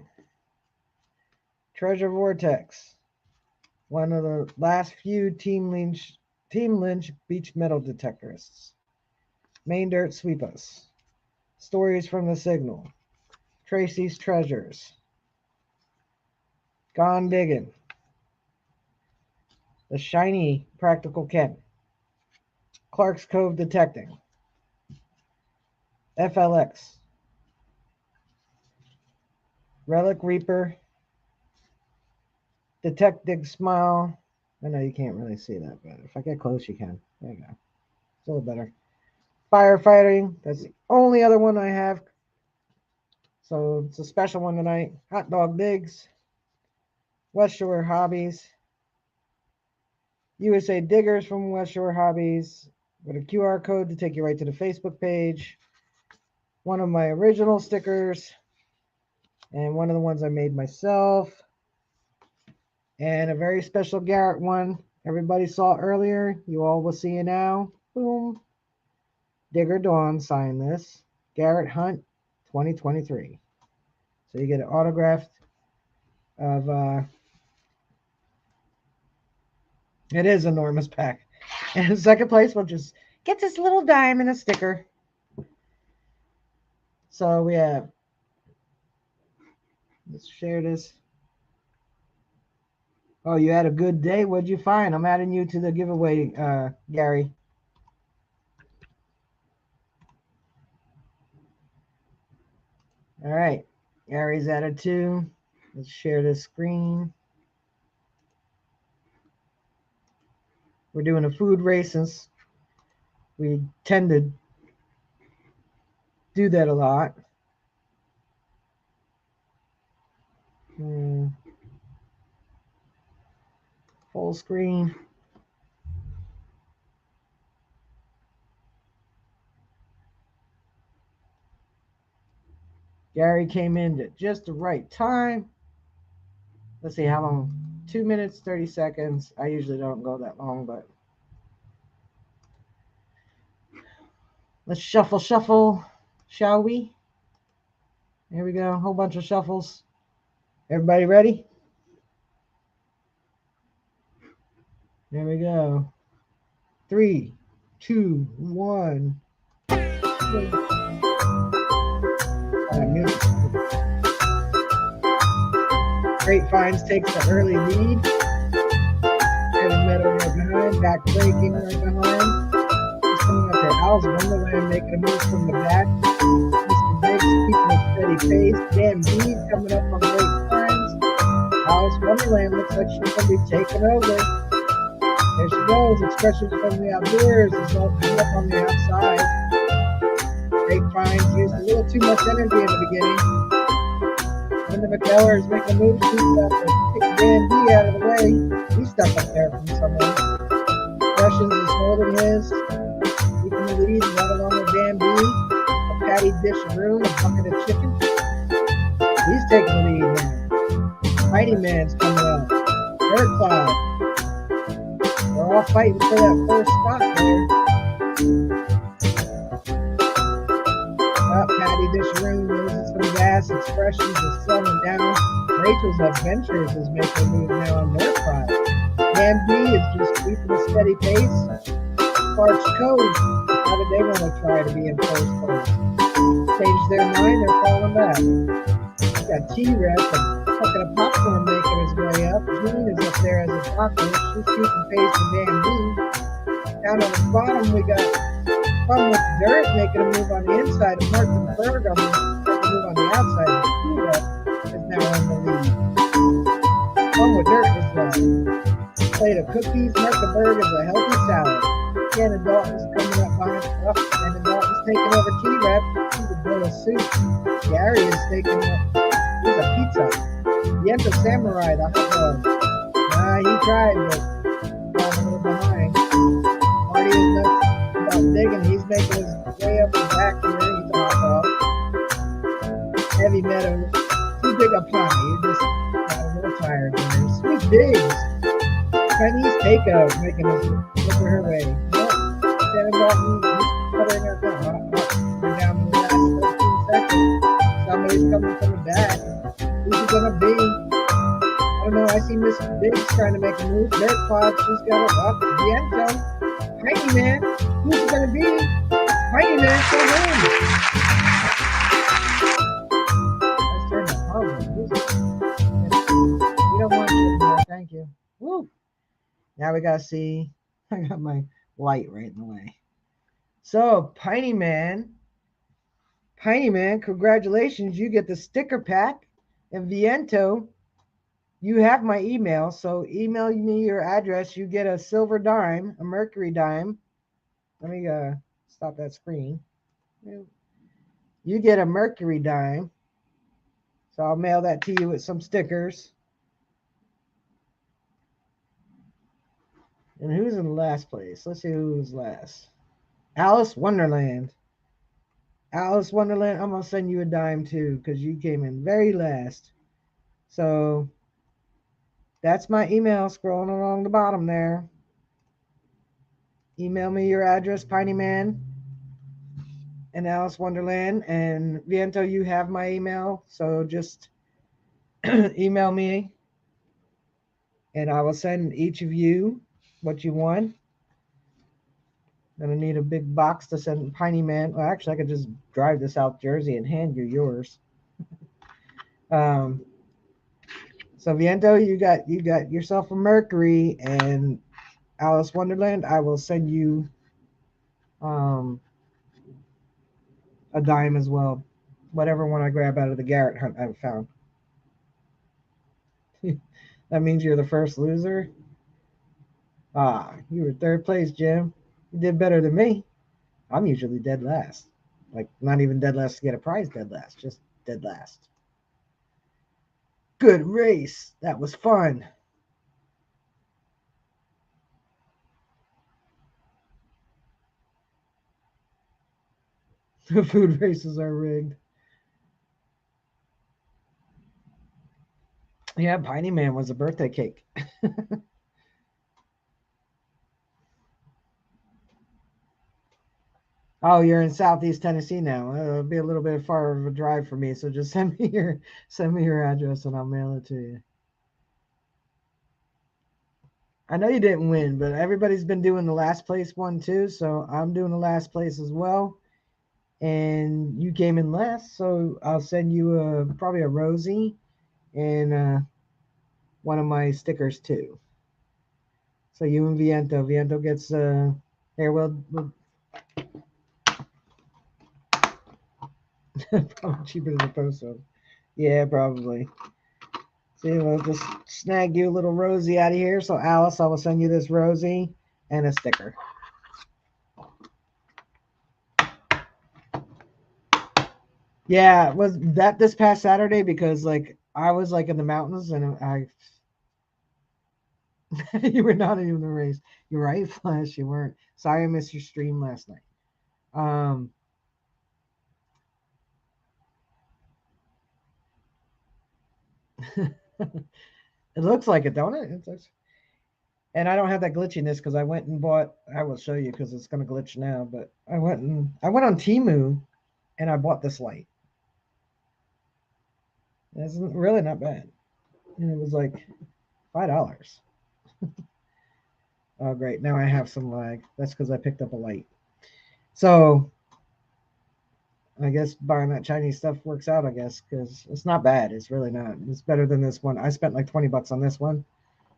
Treasure Vortex, one of the last few Team Lynch beach metal detectorists. Main Dirt Sweep Us, Stories from the Signal, Tracy's Treasures, Gone Diggin', The Shiny Practical Ken, Clark's Cove Detecting, FLX, Relic Reaper, Detect Dig Smile. I know you can't really see that, but if I get close, you can. There you go. It's a little better. Firefighting. That's the only other one I have. So it's a special one tonight. Hot Dog Digs, West Shore Hobbies, USA Diggers from West Shore Hobbies with a QR code to take you right to the Facebook page. One of my original stickers and one of the ones I made myself. And a very special Garrett one. Everybody saw earlier. You all will see it now. Boom. Digger Dawn signed this. Garrett Hunt 2023. So you get an autographed of it is enormous pack. And second place will just get this little dime and a sticker. So we have, let's share this. Oh, you had a good day. What'd you find? I'm adding you to the giveaway, Gary. All right. Gary's added too. Let's share this screen. We're doing a food race since we tend to do that a lot. Full screen. Gary came in at just the right time. Let's see how long. 2 minutes, 30 seconds. I usually don't go that long, but let's shuffle, shall we? Here we go. A whole bunch of shuffles. Everybody ready? There we go. 3, 2, 1. Great Finds takes the early lead. Heavy Metal right behind. Back Breaking right behind. He's coming up here. Alice Wonderland making a move from the back. Mr. Biggs keeping a steady pace. Dan B coming up on Great Finds. Alice Wonderland looks like she's going to be taking over. There she goes. Expressions from the Outdoors is all coming up on the outside. Great Finds used a little too much energy in the beginning. Linda McKellar is making a move. She's got to kick Dan B out of the way. He's stuck up there from someone. Expressions is holding his. Keeping the lead right along with Dan B. A patty dish of room, a bucket of chicken. He's taking the lead now. Mighty Man's coming up. Dirt Cloud. They're all fighting for that first spot there. Patty Disharoon loses some gas. Expressions is slowing down. Rachel's Adventures is making a move now on their side. Dan B is just keeping a steady pace. Sparks Cove, how did they want to try to be in first place? Changed their mind, they're falling back. We got T-Rex, a bucket of popcorn making his way up. Jean is up there as a doctor. She's keeping pace with Dan B. Down on the bottom, we got Fun with Dirt making a move on the inside, and Martin Berg on the move on the outside. T-Rex is now in the lead. Fun with Dirt is a plate of cookies. Martin Berg is a healthy salad. Shannon Dalton's coming up behind. Shannon Dalton's taking over T-Rex. He's a bowl of soup. Gary is taking up. He's a pizza. Yenta Samurai, the hot dog. He tried, but falling a little behind. Marty is nuts about digging. He's making his way up his back here. He's a hot dog. Heavy Meadows. Too big a pie. You just got a little tired there. Sweet Diggs. Chinese takeout making us look her way. Shannon Dalton, he's covering her down. We're down in the last 13 seconds. Somebody's coming from the back. Who's it gonna be? I don't know. I see Miss Biggs trying to make a move. There's Pod. She's got it up. Viento. Tiny Man. Who's it gonna be? Tiny Man for him. Let's turn the phone. Music. You don't want to. No, thank you. Woo. Now we gotta see. I got my light right in the way. So, Piney Man, congratulations. You get the sticker pack. And Viento, you have my email. So, email me your address. You get a silver dime, a mercury dime. Let me stop that screen. You get a mercury dime. So, I'll mail that to you with some stickers. And who's in last place? Let's see who's last. Alice Wonderland. Alice Wonderland, I'm going to send you a dime too because you came in very last. So that's my email scrolling along the bottom there. Email me your address, Piney Man and Alice Wonderland. And Viento, you have my email. So just email me and I will send each of you what you want. Gonna need a big box to send Piney Man. Well, actually, I could just drive this out Jersey and hand you yours. So Viento, you got yourself a Mercury, and Alice Wonderland, I will send you a dime as well. Whatever one I grab out of the Garrett hunt I've found. That means you're the first loser. You were third place, Jim. You did better than me. I'm usually dead last. Like, not even dead last to get a prize, dead last. Just dead last. Good race. That was fun. The food races are rigged. Yeah, Piney Man was a birthday cake. Oh, you're in Southeast Tennessee now. It'll be a little bit far of a drive for me, so just send me your address and I'll mail it to you. I know you didn't win, but everybody's been doing the last place one too, so I'm doing the last place as well. And you came in last, so I'll send you probably a Rosie and one of my stickers too. So you and Viento gets here. We'll probably cheaper than the post office. Yeah, probably. See, we'll just snag you a little Rosie out of here. So Alice, I will send you this Rosie and a sticker. Yeah, was that this past Saturday because like I was like in the mountains and you were not even in the race. You're right, Flash. You weren't. Sorry, I missed your stream last night. It looks like it, don't it? And I don't have that glitchiness because I went and bought. I will show you because it's going to glitch now. But I went on Temu and I bought this light. It's really not bad, and it was like $5. Oh, great. Now I have some lag. That's because I picked up a light. So I guess buying that Chinese stuff works out, I guess, because it's not bad. It's really not. It's better than this one. I spent like 20 bucks on this one,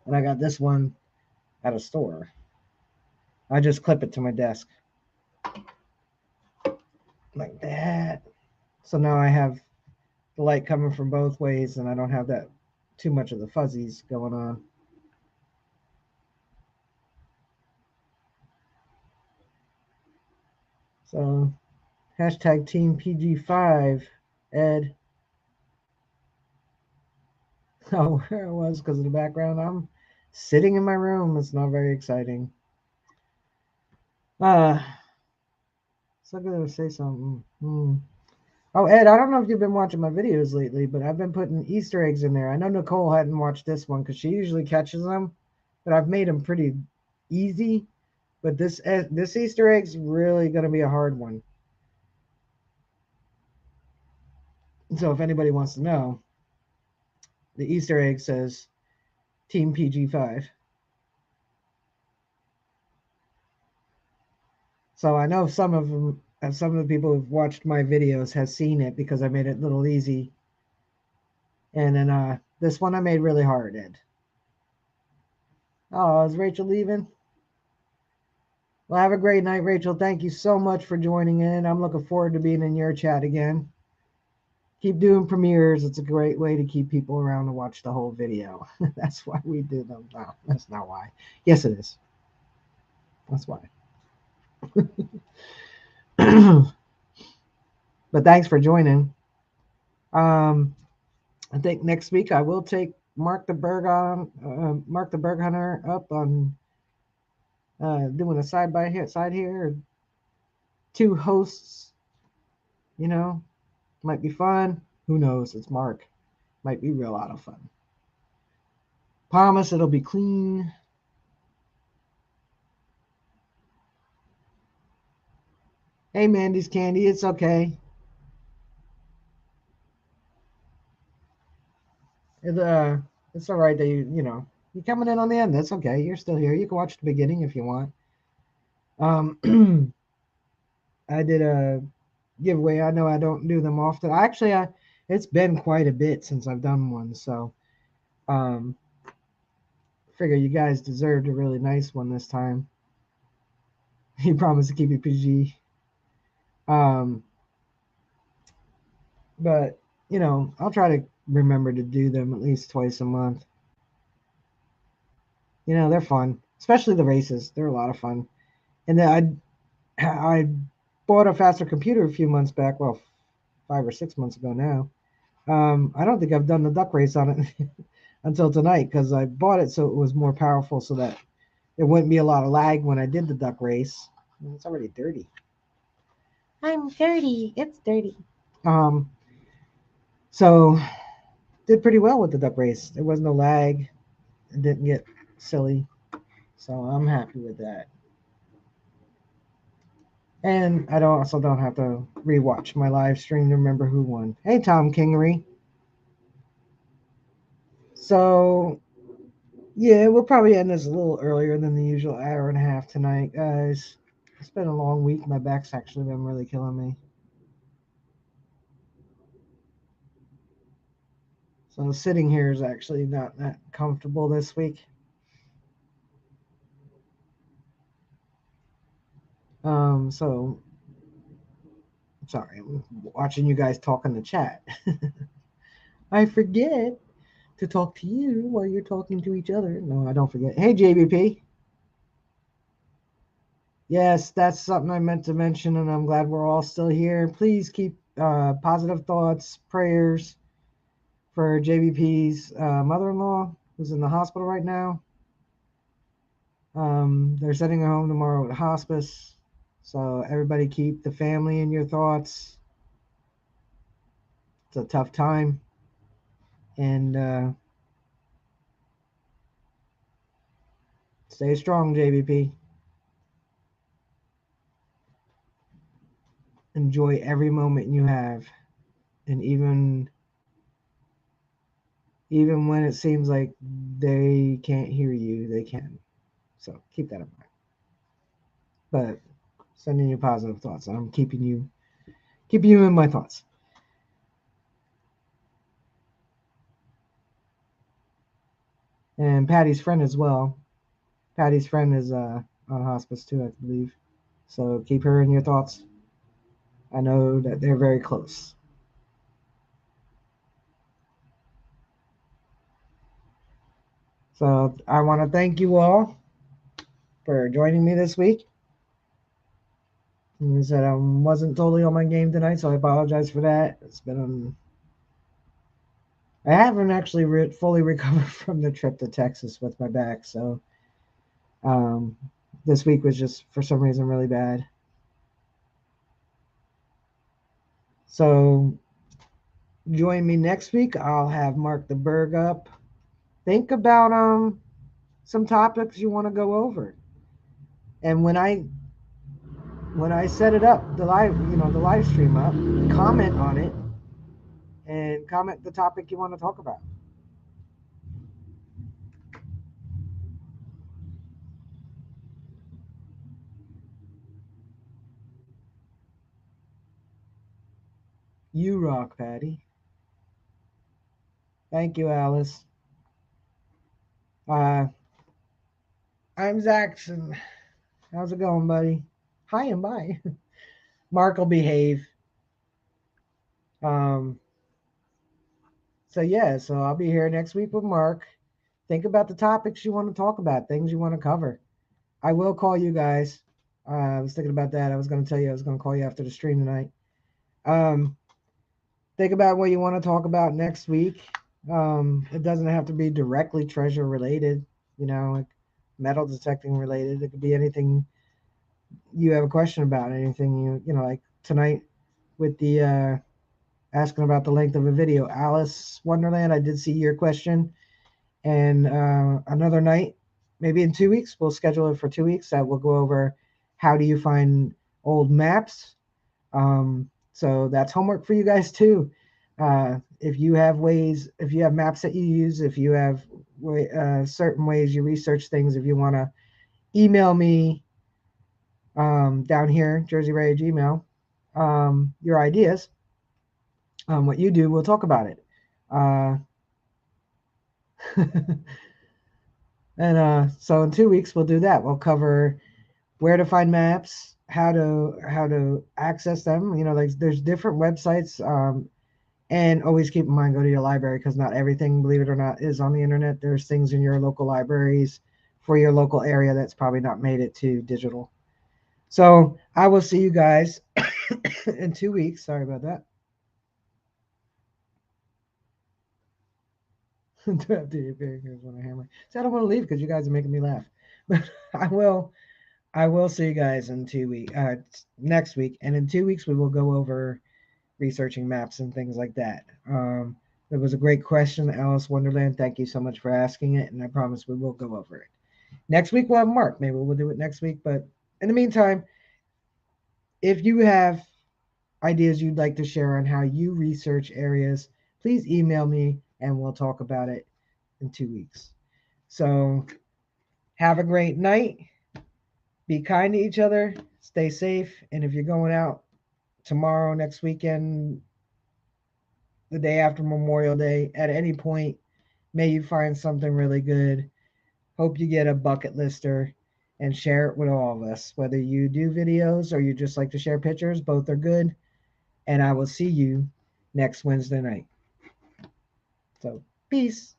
and I got this one at a store. I just clip it to my desk like that. So now I have the light coming from both ways, and I don't have that too much of the fuzzies going on. So hashtag Team PG5, Ed. Oh, where it was because of the background. I'm sitting in my room. It's not very exciting. Uh, so I'm gonna say something. Oh, Ed, I don't know if you've been watching my videos lately, but I've been putting Easter eggs in there. I know Nicole hadn't watched this one because she usually catches them, but I've made them pretty easy. But this Easter egg's really gonna be a hard one. So if anybody wants to know, the Easter egg says Team PG5. So I know some of the people who've watched my videos has seen it because I made it a little easy. And then this one I made really hard, Ed. Oh, is Rachel leaving? Well, have a great night, Rachel. Thank you so much for joining in. I'm looking forward to being in your chat again. Keep doing premieres. It's a great way to keep people around to watch the whole video. That's why we do them. No, that's not why. Yes, it is. That's why. But thanks for joining. Um, I think next week I will take Mark the Berg Hunter up on doing a side here. Two hosts, you know, might be fun. Who knows? It's Mark. Might be real lot of fun. Promise it'll be clean. Hey, Mandy's Candy, it's okay. It, uh, it's all right that you're coming in on the end. That's okay. You're still here. You can watch the beginning if you want. I did a giveaway. I know I don't do them often. It's been quite a bit since I've done one, so um, figure you guys deserved a really nice one this time. He promised to keep it PG. Um, but I'll try to remember to do them at least twice a month. They're fun, especially the races. They're a lot of fun. And then I bought a faster computer a few months back. Well, 5 or 6 months ago now. I don't think I've done the duck race on it until tonight because I bought it so it was more powerful, so that it wouldn't be a lot of lag when I did the duck race. It's already dirty. I'm dirty. It's dirty. Um, so did pretty well with the duck race. There was no lag. It didn't get silly. So I'm happy with that. And I don't have to rewatch my live stream to remember who won. Hey Tom Kingery. So yeah, we'll probably end this a little earlier than the usual hour and a half tonight, guys. It's been a long week. My back's actually been really killing me. So sitting here is actually not that comfortable this week. So sorry, I'm watching you guys talk in the chat. I forget to talk to you while you're talking to each other. No, I don't forget. Hey, JBP. Yes, that's something I meant to mention, and I'm glad we're all still here. Please keep positive thoughts, prayers for JBP's mother-in-law, who's in the hospital right now. They're sending her home tomorrow with hospice, so everybody keep the family in your thoughts. It's a tough time, and stay strong, JBP. Enjoy every moment you have, and even when it seems like they can't hear you, they can. So keep that in mind. But sending you positive thoughts. I'm keeping you in my thoughts. And Patty's friend as well. Patty's friend is on hospice too, I believe. So keep her in your thoughts. I know that they're very close. So I want to thank you all for joining me this week. Like I said, I wasn't totally on my game tonight, so I apologize for that. It's been I haven't actually fully recovered from the trip to Texas with my back, so um, this week was just for some reason really bad. So join me next week. I'll have Mark the Berg up. Think about some topics you want to go over, and when I set it up, the live stream up, comment on it and comment the topic you want to talk about. You rock, Patty. Thank you, Alice. Uh, I'm Zaxon. How's it going, buddy? Hi and bye. Mark will behave. Um, so yeah, so I'll be here next week with Mark. Think about the topics you want to talk about, things you want to cover. I will call you guys. I was thinking about that. I was going to tell you I was going to call you after the stream tonight. Um, think about what you want to talk about next week. It doesn't have to be directly treasure related, like metal detecting related. It could be anything you have a question about, anything like tonight with the asking about the length of a video. Alice Wonderland, I did see your question. And another night, maybe in 2 weeks, we'll schedule it for 2 weeks. That we'll go over how do you find old maps. So that's homework for you guys too. If you have ways, if you have maps that you use, if you have certain ways you research things, if you want to email me down here, Jersey Radio Gmail, your ideas, what you do, we'll talk about it. Uh, and so in 2 weeks we'll do that. We'll cover where to find maps, how to access them. Like there's different websites. And always keep in mind, go to your library because not everything, believe it or not, is on the internet. There's things in your local libraries for your local area that's probably not made it to digital. So I will see you guys in 2 weeks. Sorry about that. After your fingers when I hammer. So I don't want to leave because you guys are making me laugh. But I will see you guys in 2 weeks. Next week, and in 2 weeks we will go over researching maps and things like that. It was a great question, Alice Wonderland. Thank you so much for asking it, and I promise we will go over it. Next week we'll have Mark. Maybe we'll do it next week. But in the meantime, if you have ideas you'd like to share on how you research areas, please email me and we'll talk about it in 2 weeks. So have a great night. Be kind to each other. Stay safe. And if you're going out tomorrow, next weekend, the day after Memorial Day, at any point, may you find something really good. Hope you get a bucket lister and share it with all of us. Whether you do videos or you just like to share pictures, both are good. And I will see you next Wednesday night. So, peace.